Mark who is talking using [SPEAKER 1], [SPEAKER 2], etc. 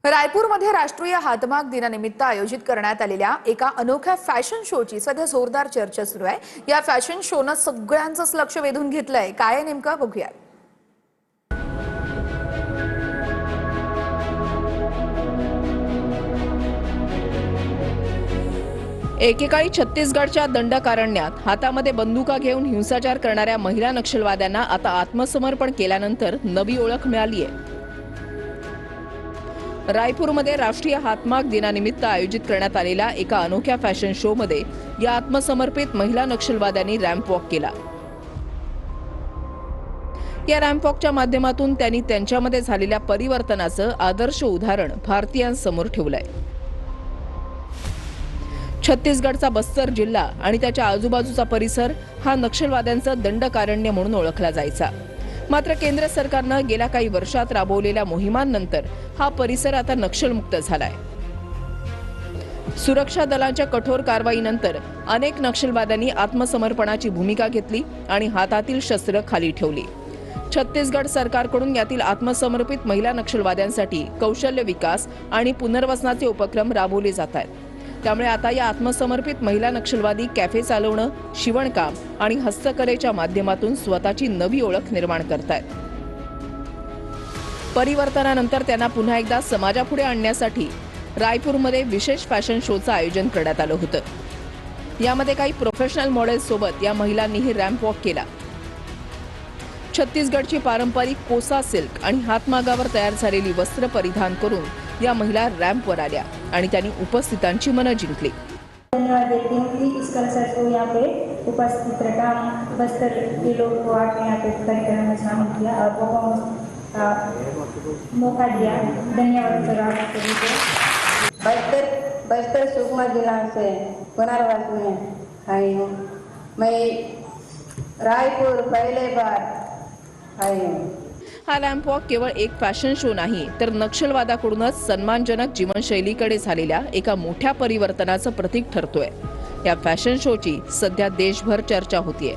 [SPEAKER 1] रायपूरमध्ये राष्ट्रीय हातमाग दिनानिमित्त आयोजित करण्यात आलेल्या एका अनोख्या फॅशन शोची सध्या जोरदार चर्चा सुरू आहे। या फॅशन शोनं सगळ्यांचंच लक्ष वेधून घेतलंय। काय आहे नेमकं बघूया।
[SPEAKER 2] एकेकाळी छत्तीसगडच्या दंडकारण्यात हातामध्ये बंदुका घेऊन हिंसाचार करणाऱ्या महिला नक्षलवाद्यांना आता आत्मसमर्पण केल्यानंतर नवी ओळख मिळाली आहे। रायपूरमध्ये राष्ट्रीय हातमाग दिनानिमित्त आयोजित करण्यात आलेल्या एका अनोख्या फॅशन शो मध्ये या आत्मसमर्पित महिला नक्षलवाद्यांनी रॅम्प वॉक केला। या रॅम्प वॉकच्या माध्यमातून त्यांनी त्यांच्यामध्ये झालेल्या परिवर्तनाचं आदर्श उदाहरण भारतीयांसमोर ठेवलंय। छत्तीसगडचा बस्तर जिल्हा आणि त्याच्या आजूबाजूचा परिसर हा नक्षलवाद्यांचं दंडकारण्य म्हणून ओळखला जायचा। मात्र केंद्र सरकारनं गेल्या काही वर्षात राबवलेल्या मोहिमांनंतर हा परिसर आता नक्षलमुक्त झालाय। सुरक्षा दलांच्या कठोर कारवाईनंतर अनेक नक्षलवाद्यांनी आत्मसमर्पणाची भूमिका घेतली आणि हातातील शस्त्र खाली ठेवली। छत्तीसगड सरकारकडून यातील आत्मसमर्पित महिला नक्षलवाद्यांसाठी कौशल्य विकास आणि पुनर्वसनाचे उपक्रम राबवले जात आहेत। त्यामुळे आता या आत्मसमर्पित महिला नक्षलवादी कॅफे चालवणं, शिवणकाम आणि हस्तकलेच्या माध्यमातून स्वतःची नवी ओळख निर्माण करतायत। परिवर्तनानंतर त्यांना पुन्हा एकदा समाजापुढे आणण्यासाठी रायपूरमध्ये विशेष फॅशन शोचं आयोजन करण्यात आलं होतं। यामध्ये काही प्रोफेशनल मॉडेल्स सोबत या महिलांनीही रॅम्प वॉक केला। छत्तीसगडची पारंपरिक कोसा सिल्क आणि हातमागावर तयार झालेली वस्त्र परिधान करून या महिला रॅम्पवर आल्या आणि त्यांनी उपस्थितांची मनं जिंकली।
[SPEAKER 3] धन्यवाद देती हूँ कि इस कल्चर को यहाँ पे उपस्थित रखा, बस्तर के लोग को आके यहाँ पे कार्यक्रम में शामिल किया और परफॉर्मेंस का मौका दिया। धन्यवाद सर आपके लिए। बस्तर सुकमा जिला से पुनर्वास में आई हूँ। मैं रायपुर पहले बार आई हूँ।
[SPEAKER 2] हा रॅम्प वॉक केवळ एक फॅशन शो नाही तर नक्षलवादाकडूनच सन्मानजनक जीवनशैलीकडे झालेल्या एका मोठ्या परिवर्तनाचं प्रतीक ठरतोय। या फॅशन शोची सध्या देशभर चर्चा होतीये।